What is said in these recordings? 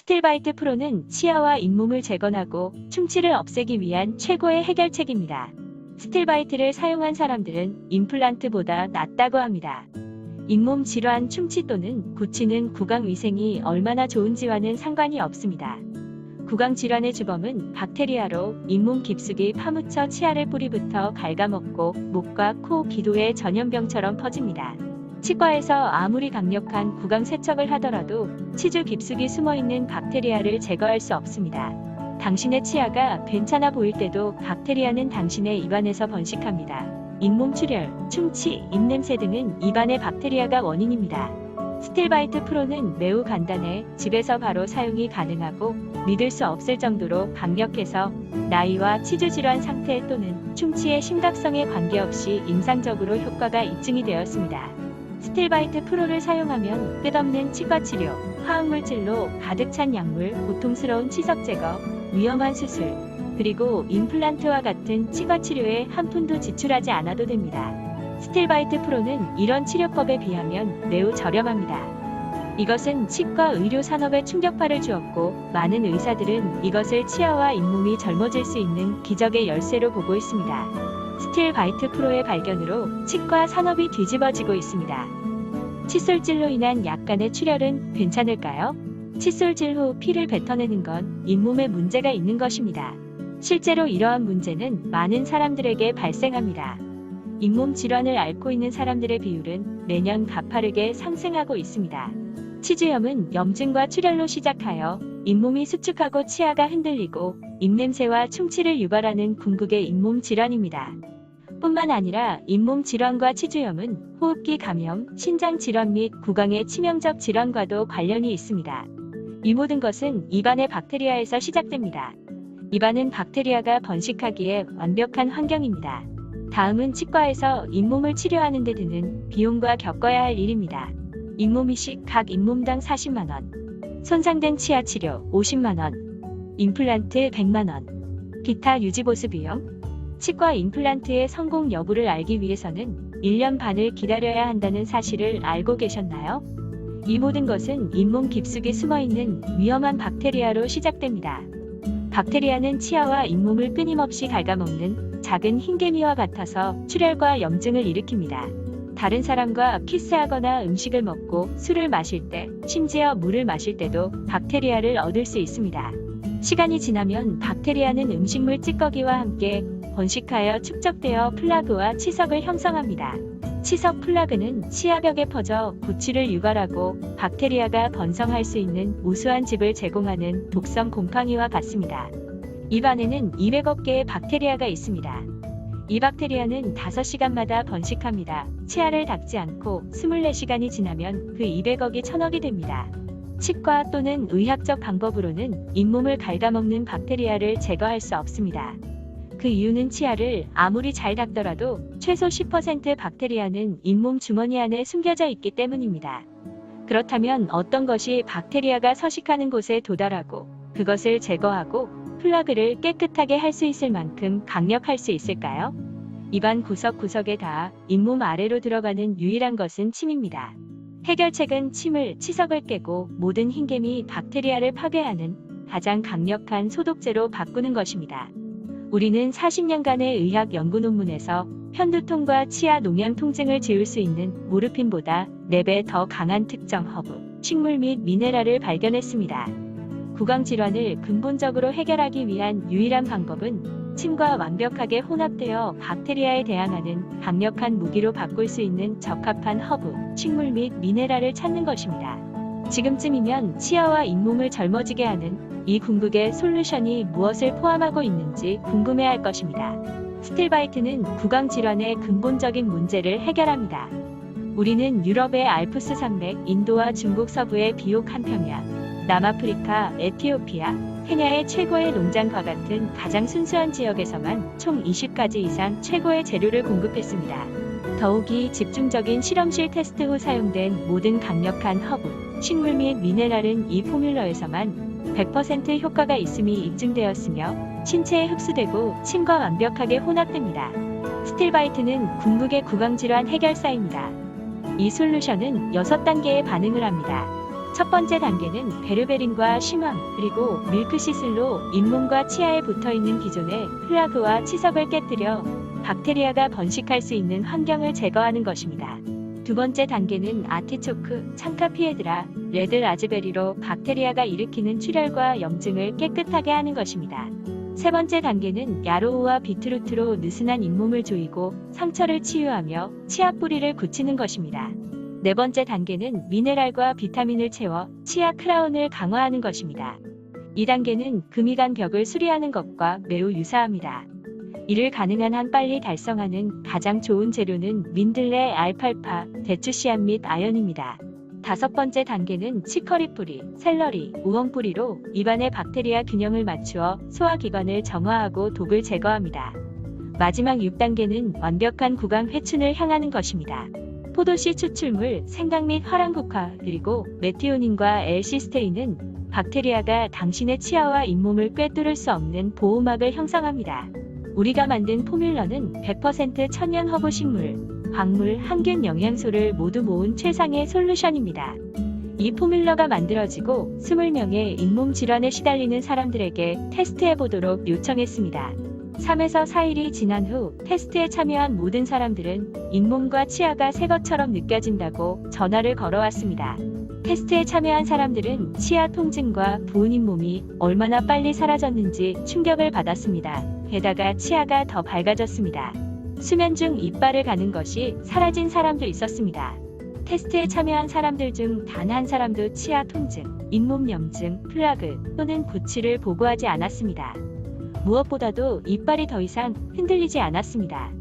스틸바이트 프로는 치아와 잇몸을 재건하고 충치를 없애기 위한 최고의 해결책입니다. 스틸바이트를 사용한 사람들은 임플란트보다 낫다고 합니다. 잇몸 질환, 충치 또는 고치는 구강 위생이 얼마나 좋은지와는 상관이 없습니다. 구강 질환의 주범은 박테리아로 잇몸 깊숙이 파묻혀 치아를 뿌리부터 갉아먹고 목과 코, 기도의 전염병처럼 퍼집니다. 치과에서 아무리 강력한 구강 세척을 하더라도 치주 깊숙이 숨어있는 박테리아를 제거할 수 없습니다. 당신의 치아가 괜찮아 보일 때도 박테리아는 당신의 입안에서 번식합니다. 잇몸 출혈, 충치, 입냄새 등은 입안의 박테리아가 원인입니다. 스틸바이트 프로는 매우 간단해 집에서 바로 사용이 가능하고 믿을 수 없을 정도로 강력해서 나이와 치주 질환 상태 또는 충치의 심각성에 관계없이 임상적으로 효과가 입증이 되었습니다. 스틸바이트 프로를 사용하면 끝없는 치과 치료, 화학물질로 가득 찬 약물, 고통스러운 치석 제거, 위험한 수술, 그리고 임플란트와 같은 치과 치료에 한 푼도 지출하지 않아도 됩니다. 스틸바이트 프로는 이런 치료법에 비하면 매우 저렴합니다. 이것은 치과 의료 산업에 충격파를 주었고 많은 의사들은 이것을 치아와 잇몸이 젊어질 수 있는 기적의 열쇠로 보고 있습니다. 스틸바이트 프로의 발견으로 치과 산업이 뒤집어지고 있습니다. 칫솔질로 인한 약간의 출혈은 괜찮을까요? 칫솔질 후 피를 뱉어내는 건 잇몸에 문제가 있는 것입니다. 실제로 이러한 문제는 많은 사람들에게 발생합니다. 잇몸 질환을 앓고 있는 사람들의 비율은 매년 가파르게 상승하고 있습니다. 치주염은 염증과 출혈로 시작하여 잇몸이 수축하고 치아가 흔들리고 입냄새와 충치를 유발하는 궁극의 잇몸 질환입니다. 뿐만 아니라 잇몸 질환과 치주염은 호흡기 감염, 신장 질환 및 구강의 치명적 질환과도 관련이 있습니다. 이 모든 것은 입안의 박테리아에서 시작됩니다. 입안은 박테리아가 번식하기에 완벽한 환경입니다. 다음은 치과에서 잇몸을 치료하는 데 드는 비용과 겪어야 할 일입니다. 잇몸 이식 각 잇몸당 40만원, 손상된 치아 치료 50만원, 임플란트 100만원, 기타 유지보수 비용. 치과 임플란트의 성공 여부를 알기 위해서는 1년 반을 기다려야 한다는 사실을 알고 계셨나요? 이 모든 것은 잇몸 깊숙이 숨어있는 위험한 박테리아로 시작됩니다. 박테리아는 치아와 잇몸을 끊임없이 갉아먹는 작은 흰개미와 같아서 출혈과 염증을 일으킵니다. 다른 사람과 키스하거나 음식을 먹고 술을 마실 때, 심지어 물을 마실 때도 박테리아를 얻을 수 있습니다. 시간이 지나면 박테리아는 음식물 찌꺼기와 함께 번식하여 축적되어 플라그와 치석을 형성합니다. 치석 플라그는 치아벽에 퍼져 구취를 유발하고 박테리아가 번성할 수 있는 우수한 집을 제공하는 독성 곰팡이와 같습니다. 입 안에는 200억 개의 박테리아가 있습니다. 이 박테리아는 5시간마다 번식합니다. 치아를 닦지 않고 24시간이 지나면 그 200억이 1000억이 됩니다. 치과 또는 의학적 방법으로는 잇몸을 갉아먹는 박테리아를 제거할 수 없습니다. 그 이유는 치아를 아무리 잘 닦더라도 최소 10% 박테리아는 잇몸 주머니 안에 숨겨져 있기 때문입니다. 그렇다면 어떤 것이 박테리아가 서식하는 곳에 도달하고 그것을 제거하고 플라그를 깨끗하게 할 수 있을 만큼 강력할 수 있을까요? 입안 구석구석에 닿아 잇몸 아래로 들어가는 유일한 것은 침입니다. 해결책은 침을, 치석을 깨고 모든 흰개미, 박테리아를 파괴하는 가장 강력한 소독제로 바꾸는 것입니다. 우리는 40년간의 의학 연구 논문에서 편두통과 치아 농양 통증을 지울 수 있는 모르핀보다 4배 더 강한 특정 허브, 식물 및 미네랄을 발견했습니다. 구강 질환을 근본적으로 해결하기 위한 유일한 방법은 침과 완벽하게 혼합되어 박테리아에 대항하는 강력한 무기로 바꿀 수 있는 적합한 허브, 식물 및 미네랄을 찾는 것입니다. 지금쯤이면 치아와 잇몸을 젊어지게 하는 이 궁극의 솔루션이 무엇을 포함하고 있는지 궁금해할 것입니다. 스틸바이트는 구강 질환의 근본적인 문제를 해결합니다. 우리는 유럽의 알프스 산맥, 인도와 중국 서부의 비옥 한평야, 남아프리카, 에티오피아, 케냐의 최고의 농장과 같은 가장 순수한 지역에서만 총 20가지 이상 최고의 재료를 공급했습니다. 더욱이 집중적인 실험실 테스트 후 사용된 모든 강력한 허브, 식물 및 미네랄은 이 포뮬러에서만 100% 효과가 있음이 입증되었으며 신체에 흡수되고 침과 완벽하게 혼합됩니다. 스틸바이트는 궁극의 구강질환 해결사입니다. 이 솔루션은 6단계의 반응을 합니다. 첫 번째 단계는 베르베린과 쉬맘 그리고 밀크시슬로 잇몸과 치아에 붙어있는 기존의 플라그와 치석을 깨뜨려 박테리아가 번식할 수 있는 환경을 제거하는 것입니다. 두 번째 단계는 아티초크, 창카피에드라, 레드 라즈베리로 박테리아가 일으키는 출혈과 염증을 깨끗하게 하는 것입니다. 세 번째 단계는 야로우와 비트루트로 느슨한 잇몸을 조이고 상처를 치유하며 치아 뿌리를 굳히는 것입니다. 네 번째 단계는 미네랄과 비타민을 채워 치아 크라운을 강화하는 것입니다. 이 단계는 금이간 벽을 수리하는 것과 매우 유사합니다. 이를 가능한 한 빨리 달성하는 가장 좋은 재료는 민들레, 알팔파, 대추씨앗 및 아연입니다. 다섯 번째 단계는 치커리 뿌리, 샐러리, 우엉 뿌리로 입안의 박테리아 균형을 맞추어 소화기관을 정화하고 독을 제거합니다. 마지막 6단계는 완벽한 구강 회춘을 향하는 것입니다. 포도씨 추출물, 생강 및 화랑국화, 그리고 메티오닌과 L-시스테인은 박테리아가 당신의 치아와 잇몸을 꿰뚫을 수 없는 보호막을 형성합니다. 우리가 만든 포뮬러는 100% 천연 허브 식물, 광물, 항균 영양소를 모두 모은 최상의 솔루션입니다. 이 포뮬러가 만들어지고 20명의 잇몸 질환에 시달리는 사람들에게 테스트해보도록 요청했습니다. 3에서 4일이 지난 후 테스트에 참여한 모든 사람들은 잇몸과 치아가 새 것처럼 느껴진다고 전화를 걸어왔습니다. 테스트에 참여한 사람들은 치아 통증과 부은 잇몸이 얼마나 빨리 사라졌는지 충격을 받았습니다. 게다가 치아가 더 밝아졌습니다. 수면 중 이빨을 가는 것이 사라진 사람도 있었습니다. 테스트에 참여한 사람들 중 단 한 사람도 치아 통증, 잇몸 염증, 플라그 또는 구취를 보고하지 않았습니다. 무엇보다도 이빨이 더 이상 흔들리지 않았습니다.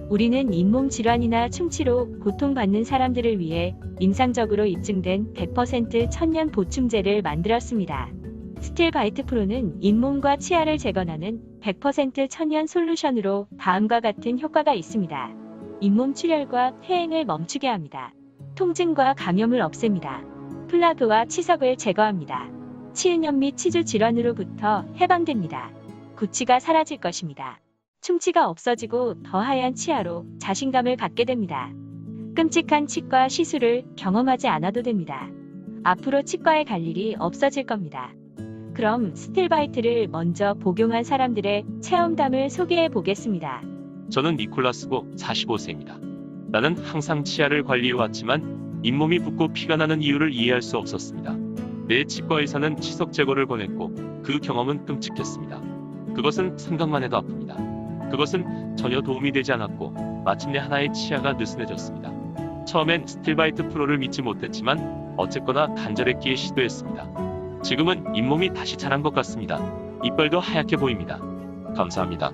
우리는 잇몸 질환이나 충치로 고통받는 사람들을 위해 임상적으로 입증된 100% 천연 보충제를 만들었습니다. 스틸바이트 프로는 잇몸과 치아를 재건하는 100% 천연 솔루션으로 다음과 같은 효과가 있습니다. 잇몸 출혈과 퇴행을 멈추게 합니다. 통증과 감염을 없앱니다. 플라그와 치석을 제거합니다. 치은염 및 치주 질환으로부터 해방됩니다. 구취가 사라질 것입니다. 충치가 없어지고 더 하얀 치아로 자신감을 갖게 됩니다. 끔찍한 치과 시술을 경험하지 않아도 됩니다. 앞으로 치과에 갈 일이 없어질 겁니다. 그럼 스틸바이트를 먼저 복용한 사람들의 체험담을 소개해 보겠습니다. 저는 니콜라스고 45세입니다. 나는 항상 치아를 관리해왔지만 잇몸이 붓고 피가 나는 이유를 이해할 수 없었습니다. 내 치과 의사는 치석 제거를 권했고 그 경험은 끔찍했습니다. 그것은 생각만 해도 아픕니다. 그것은 전혀 도움이 되지 않았고 마침내 하나의 치아가 느슨해졌습니다. 처음엔 스틸바이트 프로를 믿지 못했지만 어쨌거나 간절했기에 시도했습니다. 지금은 잇몸이 다시 자란 것 같습니다. 이빨도 하얗게 보입니다. 감사합니다.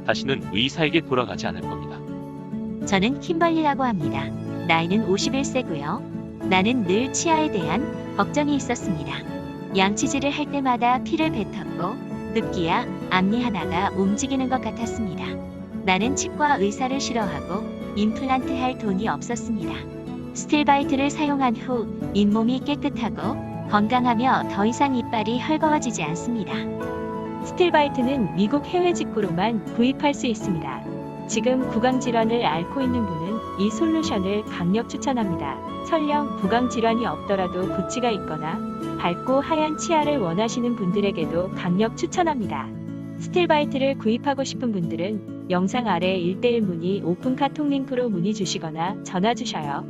다시는 의사에게 돌아가지 않을 겁니다. 저는 킴벌리라고 합니다. 나이는 51세고요. 나는 늘 치아에 대한 걱정이 있었습니다. 양치질을 할 때마다 피를 뱉었고 늑기야 앞니 하나가 움직이는 것 같았습니다. 나는 치과 의사를 싫어하고 임플란트 할 돈이 없었습니다. 스틸바이트를 사용한 후 잇몸이 깨끗하고 건강하며 더 이상 이빨이 헐거워지지 않습니다. 스틸바이트는 미국 해외 직구로만 구입할 수 있습니다. 지금 구강질환을 앓고 있는 분은 이 솔루션을 강력 추천합니다. 설령 구강질환이 없더라도 구취가 있거나 밝고 하얀 치아를 원하시는 분들에게도 강력 추천합니다. 스틸바이트를 구입하고 싶은 분들은 영상 아래 1:1 문의 오픈 카톡 링크로 문의 주시거나 전화 주셔요.